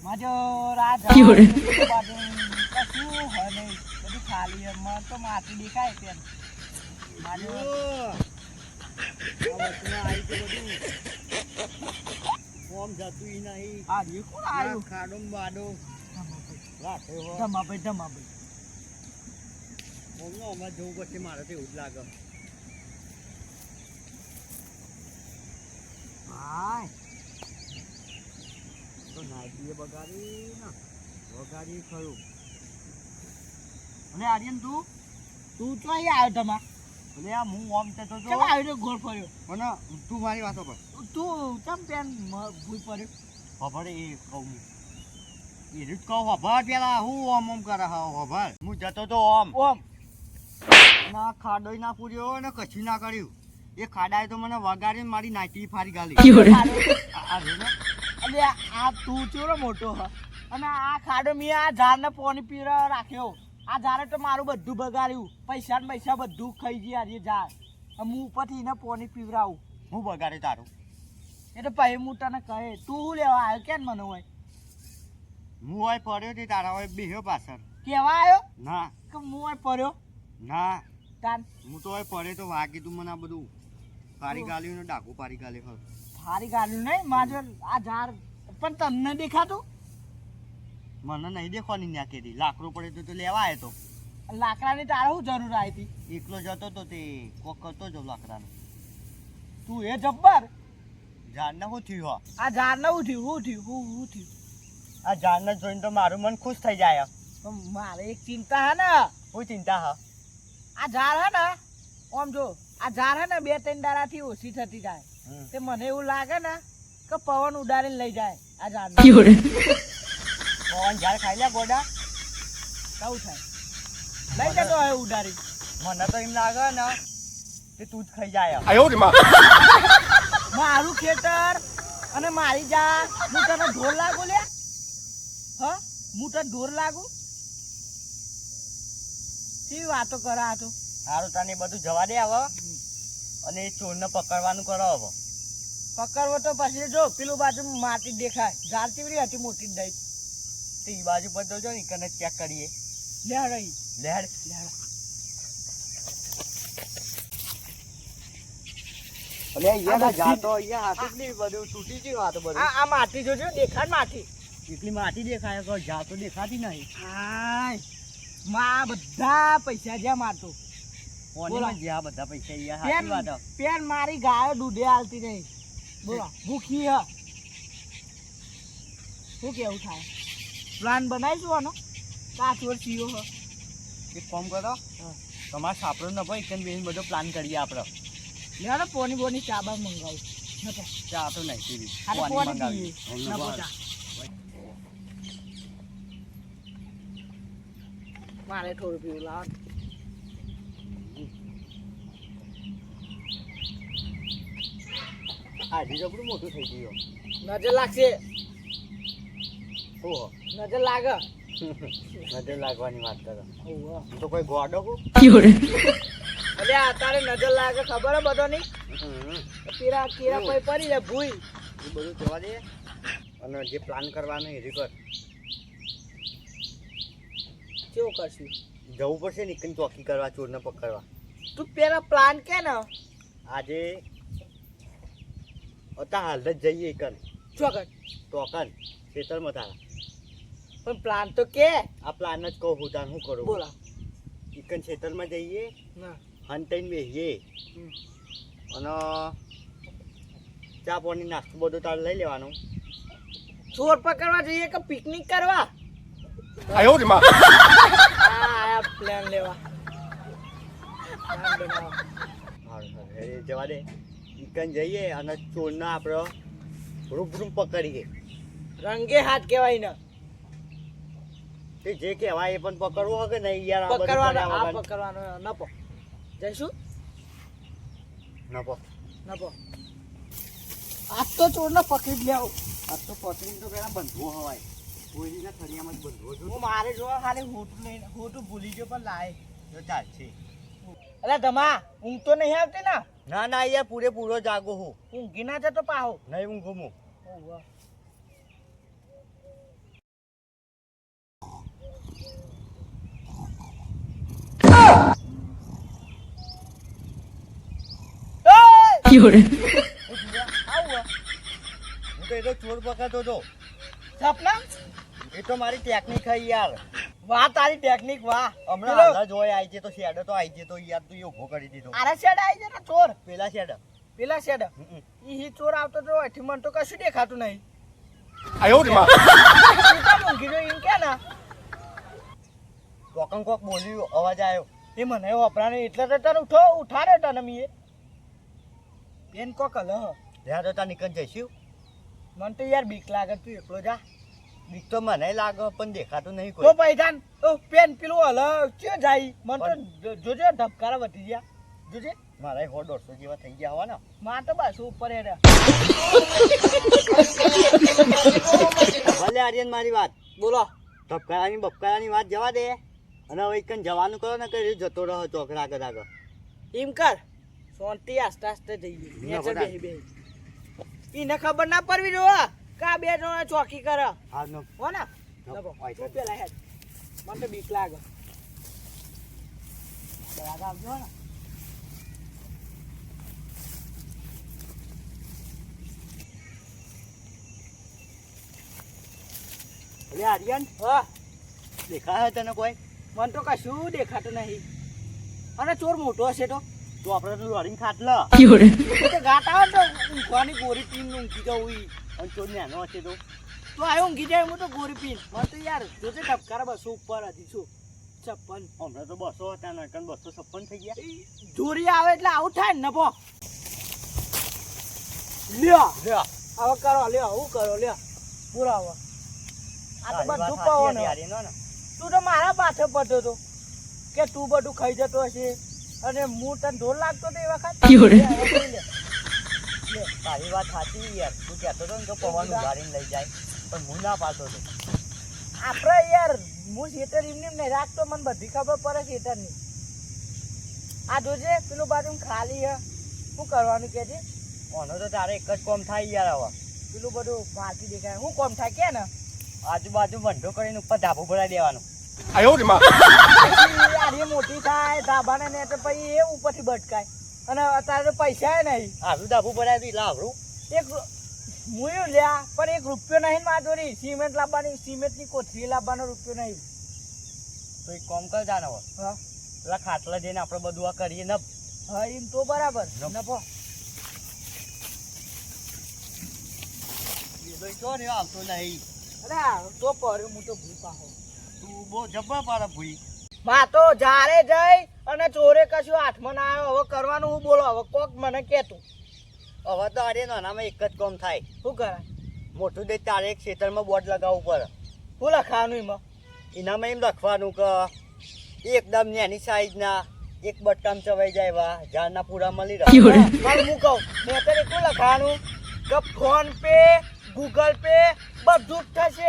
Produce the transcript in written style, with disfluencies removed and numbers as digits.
માજો રાજા બાજુ કશું હોય નહીં, બધું ખાલી મને તો માટી દેખાય તેમ માજો ઓમ જતું ઈ નહીં. આ રે કોણ આવ્યું? ખાડો બાડો ધમાભાઈ ઓમનો અમારે જવું પડશે, મારે તો એવું જ લાગે. હાય તો નાઈટીએ બગાડી ને વગાડી ખરું. અને આર્યન તું તો અહીં આવ્યો ધમા? એટલે આ હું ઓમ તો કેમ આવ્યો ગોળ ફર્યો? મને તું મારી વાતો પર તું કેમ પેન ભૂલ પડ્યો? ખબર એ કહું એ રીત કહું ખબર પેલા હું ઓમ કરે ખબર હું જતો તો ઓમ ના ખાડોય ના પૂર્યો ને કશું ના કર્યું. એ ખાડાએ તો મને વગાડીને મારી નાઈટી ફાડી ગાલી. અલે આ તું ચેવડો મોટો હ અને આ ખાડો મેં આ ઝાડને પાણી પીવા રાખ્યો. આ ઝાડે તો મારું બધું બગાડ્યું, પૈસા ને પૈસા બધું ખાઈ ગયા આ ઝાડ. હું ઉપરથી એને પાણી પીવરાવું. હું બગાડે તારું એટલે પછી હું તને કહે તું શું લેવા આવ્યો કેમ મને હોય હું હોય પડ્યો તે તારા હોય બેહ્યો પાછળ. કેવા આવ્યો ના કે હું હોય પડ્યો? ના તાન હું તો હોય પડે તો વાગી તું મને આ બધું ફાડી ગાલ્યું ને ડાકુ ફાડી ગાલ્યું. હારી ગાડ્યું નહીં માજો આ ઝાડ પણ તમને દેખાતું? મને નહીં દેખવાની ત્યાં કેરી લાકડું પડે તો લેવા આવ્યો તો. લાકડાની તારે શું જરૂર આવી હતી? એકલો જતો તો તે કોક કરતો જો લાકડાનો. તું એ જબ્બર ઝાડને શું થયું હો? આ ઝાડને શું થયું? શું થયું? શું થયું? આ ઝાડને જોઈને તો મારું મન ખુશ થઈ જાય. પણ મારે એક ચિંતા હે ને. શું ચિંતા હ? આ ઝાડ હે ને આમ જો આ ઝાડ હે ને 2-3 દાડાથી ઓછી થતી જાય. તે મને એવું લાગે ને કે પવન ઉડાડીને લઈ જાય આ ઝાડ. પવન ઝાડ ખાઈ લે ગોડા કેવું થાય? લઈ જતો હોય ઉડાડી. મને તો એમ લાગે ને કે તું જ ખાઈ જાય. મારું ખેતર અને મારી જા હું તને ઢોર લાગુ લે? હા હું તને ઢોર લાગુ? કેવી વાતો કરે આ તો? સારું તને બધું જવા દે હવે અને એ ચોરને પકડવાનું કરો હવે. પકડવો તો પછી જો પેલું બાજુ માટી દેખાય ઝાડ ચીવડી હતી મોટી જ દઈ તો એ બાજુ પર તો જો ને કને ચેક કરીએ. લેડ રહી લેડ અલે અહીંયા જા તો અહીંયા હાથે બધું તૂટી ગયું આ તો બધું. આ માટી જોજો દેખાય માટી એટલી માટી દેખાય કે જા તો દેખાતી નહીં. હાય માં બધા પૈસા જ્યાં મારતો ઓનીમાં જે આ બધા પૈસા અહીંયા હાથી વાતો. પેન મારી ગાયો દૂધે હાલતી નહીં. બોલો ભૂખી હ શું કેવું થાય? પ્લાન બનાવીશું આનો કાચોર સીઓ હ. એક કામ કરો તમારે સાપડો ન ભાઈ એકન બેન બધો પ્લાન કરીએ આપણે. લેવાનો પોની બોની ચા બા મંગાવું નતો ચા તો નહીં પીવી. આ તો પોની પીએ નતો ચા. મારે થોડું પીવું લાવ. આજે જબરું મોટું થઈ ગયું. નજર લાગશે. ઓહો નજર લાગે. નજર લાગવાની વાત કરો. ઓહો તો કોઈ ગોડો કો અલે આ તારે નજર લાગે ખબર હે બધો ની? કીરા કીરા કોઈ પડી જાય ભૂઈ. એ બધું જવા દે અને જે પ્લાન કરવાનો એ કર. કેવું કરશું? જવું પડશે ને એકન ચોકી કરવા ચોરને પકડવા. તું પેલા પ્લાન કે ને આજે અતા હાલ જ જઈએ એકન ચોકટ ટોકન ખેતરમાં તારા. પણ પ્લાન તો કે આ પ્લાન જ કહું હું તાર શું કરું. બોલા એકન ખેતરમાં જઈએ ના હંતાઈને બેસીએ અને ચા પાણી નાસ્તો બધું તારે લઈ લેવાનું. ચોર પકડવા જઈએ કે પિકનિક કરવા? આયો રે માં આ પ્લાન લેવા પ્લાન બનાવવા. હા જવા દે એકન જઈએ અને ચોરને આપણે રૂબરૂ પકડીએ. રંગે હાથ કહેવાય ને તે જે કહેવાય એ પણ પકડવો હોય કે નહીં યાર. આ બધું પકડવાનો કર્યા આ વગર. પકડવાનો નપો જઈશું નપો નપો આજ તો ચોરને પકડી જ લેવું. આ તો પકડીને તો પેલા બંધવો હોય કોઈના થળિયામાં જ બંધવો છો. હું મારે જોવા ખાલી હોટું લઈને હોટું ભૂલી ગયો પણ લાય તો ચાલશે. અરે ધમા ઊંઘ તો નહીં આવતી ને? ના ના યાર પૂરેપૂરો જાગો હું. ઊંઘી ના જતો પાહો. નહીં ઊંઘું હું. ઓહો આવું હું તો એ તો ચોર પકડતો હતો સપના એ તો મારી ટેકનિક હે યાર વાહ તારી ટેકનિક વાહ હમણાં પેલો આધા જોઈ આવી છે તો શેડો તો આવી છે તો યાર તું એ ઉભો કરી દીધો આરા શેડ આવી છે ને ચોર પેલા શેડ પેલા શેડ ઈ ચોર આવતો તો એથી મને તો કશું દેખાતું નહીં 哎呦我的妈！ તું તો ઊંઘી ગયો એમ કે ના કોકમ કોક બોલ્યું અવાજ આવ્યો એ મને વપરાને એટલે તો તને ઉઠાડે તને મીએ પેન કોક હલ ત્યાં તો ત્યાં નીકળ જઈશું મને તો યાર બીક લાગે તું એકલો જા બીક તો મને લાગે પણ દેખાતું નહીં તો કોઈ પૈસાન ઓ પેન પેલું હલ ક્યાં જાય મને તો જોજે ધબકારા વધી ગયા જોજે મારા 100-150 જેવા થઈ ગયા હોવા ને માં તો બસ ઉપર હે રે ભલે આર્યન મારી વાત બોલો ધબકારાની બપકારાની વાત જવા દે અને હવે એકન જવાનું કરો ને કે જતો રહો ચોકડા આગળ એમ કર શાંતિ આસ્તે આસ્તે જઈએ નેચે બેહી બેહી ઈને ખબર ના પડવી જો કા બે જણા ચોકી કરે હા નો હો ને નો, લગો હોય તો. તું પેલા હેડ મને તો બીક લાગે બરાબર આવજો ને એટલે આર્યન હા દેખાય તને કોઈ મને તો કશું દેખાતું નહીં અને ચોર મોટો હશે તો તો આપણે તો લડીને ખાટલ તો ગાટ આવે ને તો ઊંઘવાની ગોરી પીન ઊંઘી જાઉં ઈ અને ચોર નાનો હશે તો આવ્યો ઊંઘી જાય હું તો ગોરી પીન મને તો યાર જોજે ધબકારા બસો ઉપર હતી શું 56 હમણાં તો 200 હતા ને કન 256 થઈ ગયા જોરી આવે એટલે આવું થાય ને નભો લ્યો લ્યો હવે કરો લ્યો હું કરો લ્યો પૂરા હવે આ તો બધું પવન હે. તું તો મારા પાછળ પડતો હતો કે તું બધું ખાઈ જતો હશે અને હું તને ઢોલ લાગતો તો એ વખત લે, હવે જોઈ લે. લે. તારી વાત સાચી યાર તું કહેતો હતો ને કે પવન ઉગાડીને લઈ જાય પણ હું ના પાડતો હતો આપણે યાર હું શેટર એમને નહીં રાખતો મને બધી ખબર પડે શેટરની આ જોજે પેલું બાજુ ખાલી હે શું કરવાનું કે છે ઓનો તો તારે એક જ કોમ થાય યાર હવે પેલું બધું ફાટી દેખાય શું કોમ થાય કે ને આજુબાજુ બંધો કરીને ઉપર ધાબુ ભરાઈ દેવાનું 哎呦我的妈！ પછી યાર એ મોટી થાય ધાબાને ને તો પછી એ ઉપરથી બટકાય અને અત્યારે તો પૈસા નહીં આવું ધાબુ ભરાય તો એટલે આવરું એક મુયું લ્યા પણ 1 રૂપિયો નહીં મારી જોડે સિમેન્ટ લાવવાની સિમેન્ટની કોથળી લાવવાનો રૂપિયો નહીં તો એક કોમ કર જાને હવે હા પેલા ખાટલા જઈને આપણે બધું આ કરીએ ને હા એમ તો બરાબર નફો એ તો જો ને આવતો નહીં અરે આ તો પડ્યો હું તો ભૂલ પાહો તું બહુ જબ્બર પાડે ભૂઈ માં તો જારે જઈ અને ચોરે કશું હાથમાં ના આવ્યો હવે કરવાનું હું બોલો હવે કોક મને કહેતું હવે તો અરે નાનામાં એક જ કોમ થાય શું કરાય મોટું દે તારે એક ખેતરમાં બોર્ડ લગાવવું પડે શું લખાવાનું એમાં એનામાં એમ લખવાનું કે એકદમ નાની સાઈઝના એક બટકામ ચવાઈ જાય વા ઝાડના પૂરા મળી રહે મારે હું કહું મેં તો એટલું લખાવાનું કે ફોન પે ગૂગલ પે બધું જ થશે